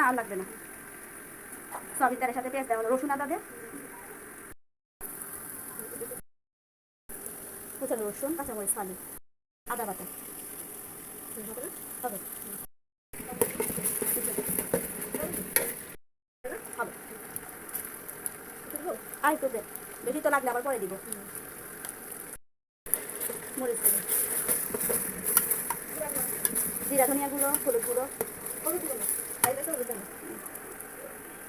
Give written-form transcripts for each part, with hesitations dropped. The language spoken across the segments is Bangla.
না আর লাগবে না। সয়াবিন তেলের সাথে পেঁয়াজ দেওয়া হলো, রসুন আদা দিয়ে কুচানো রসুন, কাঁচামরিচ ফালি, আদা বাটা হবে আর একটু দে, বেশি তো লাগলে আবার পরে দিব। মরিচ গুঁড়ো, জিরা ধনিয়া গুঁড়ো, হলুদ গুঁড়ো,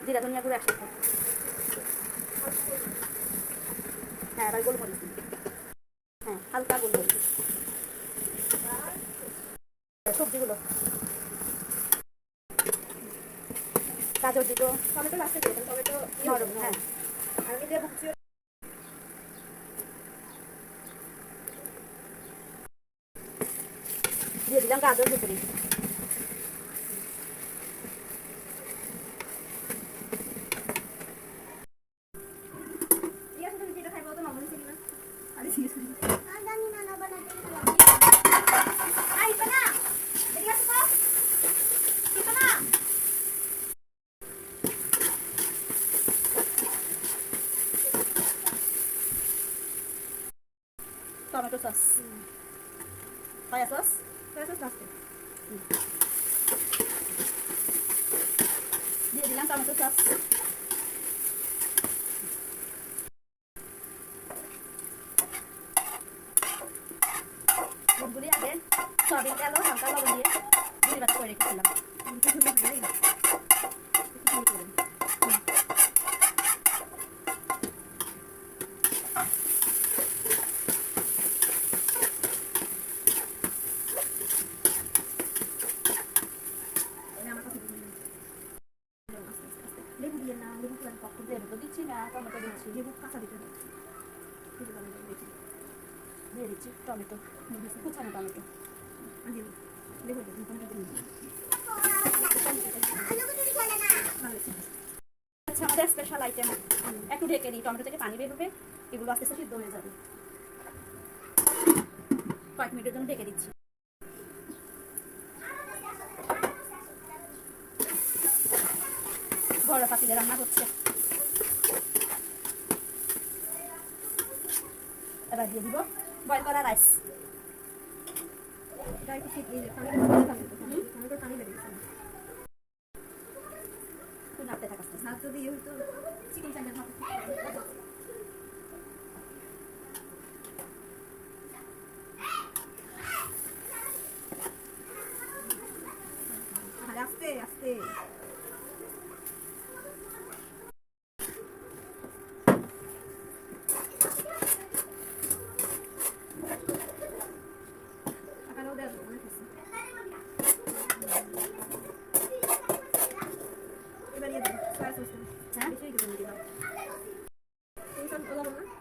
জিরা ধনিয়া গুঁড়ো একসাথে। হ্যাঁ এবার গোলমরিচ, হ্যাঁ হালকা গোলমরিচ। সবজিগুলো গাজর দিব, টমেটো লাস্টে দিব, টমেটো নরম, হ্যাঁ আর আমি দিয়ে ভুগছি। দিয়ে দিলাম গাজর ভেতরে। টমেটো সস, সয়া সস, দিয়ে দিলাম টমেটো সস। বুটগুলি আগে সয়াবিন তেল ও হালকা লবণ দিয়ে গুঁড়ি করে রেখেছিলাম। লেবু দিয়ে না, লেবু তো দিচ্ছি না, টমেটো দিচ্ছি, লেবু কাঁচা দিতে দিয়ে দিচ্ছি টমেটো, কুচানো টমেটো। আচ্ছা আমাদের স্পেশাল আইটেম, একটু ঢেকে দিই, টমেটো থেকে পানি বের হবে, এগুলো আস্তে আস্তে সিদ্ধ হয়ে যাবে। কয়েক মিনিটের জন্য ঢেকে দিচ্ছি। বড় পাতিলে রান্না হচ্ছে, এবার দিয়ে দিব বয়েল করা রাইস। নাড়তে থাকা চিকেন চাইলে আস্তে আস্তে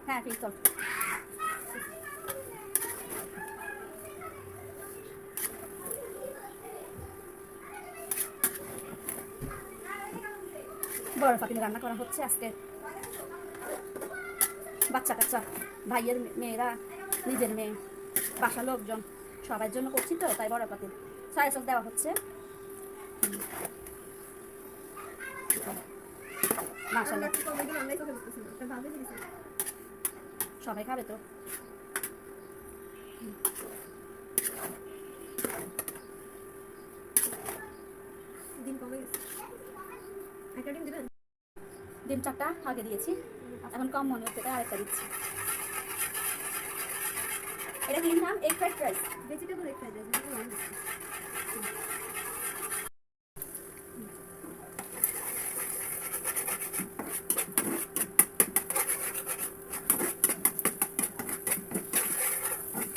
হ্যাঁ ঠিক চল। বড় পাতিলে রান্না করা হচ্ছে আজকে। বাচ্চা কাচ্চা, ভাইয়ের মেয়েরা, নিজের মেয়ে, বাসার লোকজন সবার জন্য করছি তো, তাই বড় পাতিল সয়া সস দেওয়া হচ্ছে। মাশাআল্লাহ সবাই খাবে তো। ডিম কমে গেছে, একটা ডিম দিবেন? ডিম 4টা আগে দিয়েছি, এখন কম মনে হচ্ছে তাই আরেকটা দিচ্ছি। এটা কি নাম? Egg fried rice, vegetable egg fried rice.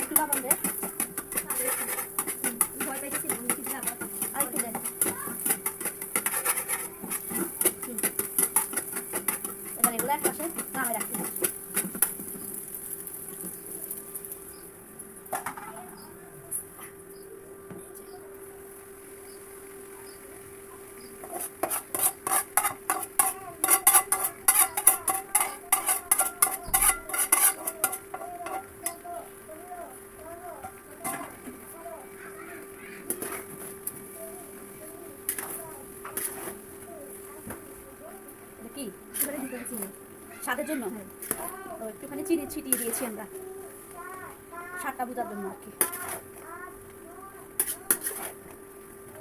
একটু লবণ দে, ভয় পাইতেছি আর একটু দেন। এবার এগুলো এক পাশে নামে রাখতে হবে। এবারে দিতে হবে চিনি। স্বাদের জন্য হ্যাঁ। তো একটুখানি চিনি ছিটিয়ে দিয়েছি আমরা, স্বাদটা বোঝার জন্য আর কি।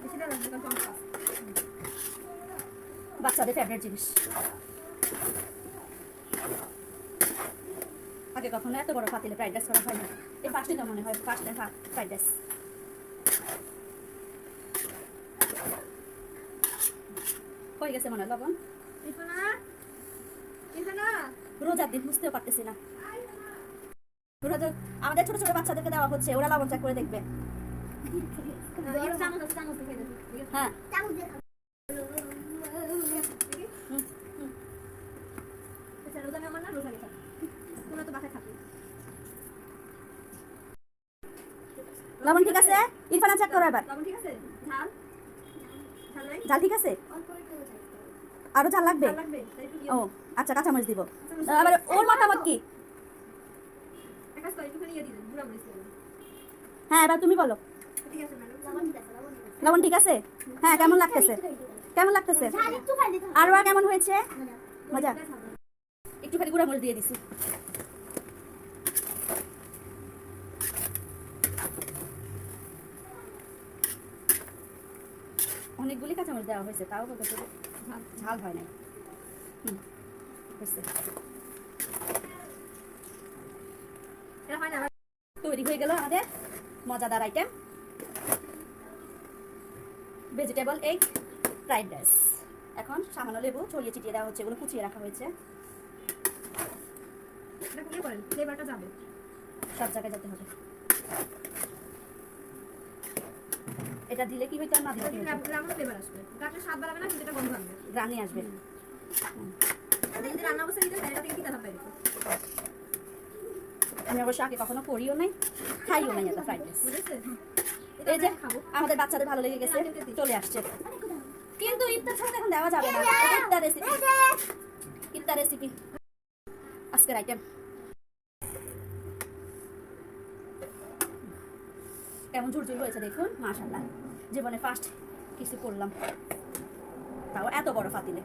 বেশি দেওয়া লাগবে, কারণ টমেটো আছে। বাচ্চাদের ফেভারিট জিনিস। আগে কখনো এত বড় পাতিলে ফ্রাইড রাইস করা হয় না, এই ফার্স্টে তো মনে হয় ফার্স্ট ফ্রাইড রাইস। হয়ে গেছে মনে হয় লবণ। ইরফানা, ইরফানা। রোজার দিন বুঝতেও পারতেছি না, রোজা আমাদের ছোট ছোট বাচ্চাদেরকে দেওয়া হচ্ছে, ওরা লবণ চেক করে দেখবে। এর চামচ আছে, চামচ দিয়ে দেবো। হ্যাঁ আচ্ছা, রোজা মেহমান না, রোজা রেখা। তোমরা তো বাসায় থাকো। লবণ ঠিক আছে? ইরফানা চেক করো এবার। লবণ ঠিক আছে? ঝাল? ঝাল নাই? ঝাল ঠিক আছে? আরো ঝাল লাগবে? ঝাল লাগবে? তাই একটু ও আচ্ছা, কাঁচামরিচ দিব। আবার ওর মতামত কি? এক কাজ করো, একটুখানি ইয়ে দিবেন, গুঁড়া মরিচ দিবেন। হ্যাঁ এবার তুমি বলো। ঠিক আছে ম্যাডাম। লবণ ঠিক আছে? হ্যাঁ কেমন লাগতেছে? কেমন লাগতেছে? আরো কেমন হয়েছে? মজা। একটুখানি গুঁড়া মরিচ দিয়ে দিছি। অনেকগুলি কাঁচামরিচ দেওয়া হয়েছে, তাও বলতে ঝাল হয় নাই। হয়েছে। এটা হয় না আবার। তৈরি হয়ে গেল আমাদের মজাদার item, vegetable egg fried rice. এখন সামান্য লেবু ছড়িয়ে ছিটিয়ে দেওয়া হচ্ছে, এগুলো কুচিয়ে রাখা হয়েছে। এটা কি করেন? ফ্লেভারটা যাবে। সব জায়গায় যেতে হবে। এটা দিলে কি হইতো আর না দিলে কি হইতো? রান্নার ফ্লেভার আসবে। গাছের স্বাদ বাড়াবে না, কিন্তু এটা গন্ধ আনবে। রানি আসবে। আপনি যদি রান্না অবস্থায় দিতেন, এটা থেকে তিতা ভাব বের হতো। আমি অবশ্য আগে কখনো করিও নাই, খাইও নাই এটা ফ্রাইড রাইস। বুঝেছেন? এই যে আমাদের বাচ্চাদের ভালো লেগে গেছে, চলে আসছে। কিন্তু ইফতার ছাড়া এখন দেওয়া যাবে না, এটা ইফতার রেসিপি। ইফতার রেসিপি আজকের আইটেম। কেমন ঝুরঝুর হয়েছে দেখুন, মাশাআল্লাহ। জীবনে ফার্স্ট কিছু করলাম, তাও এত বড় পাতিলে।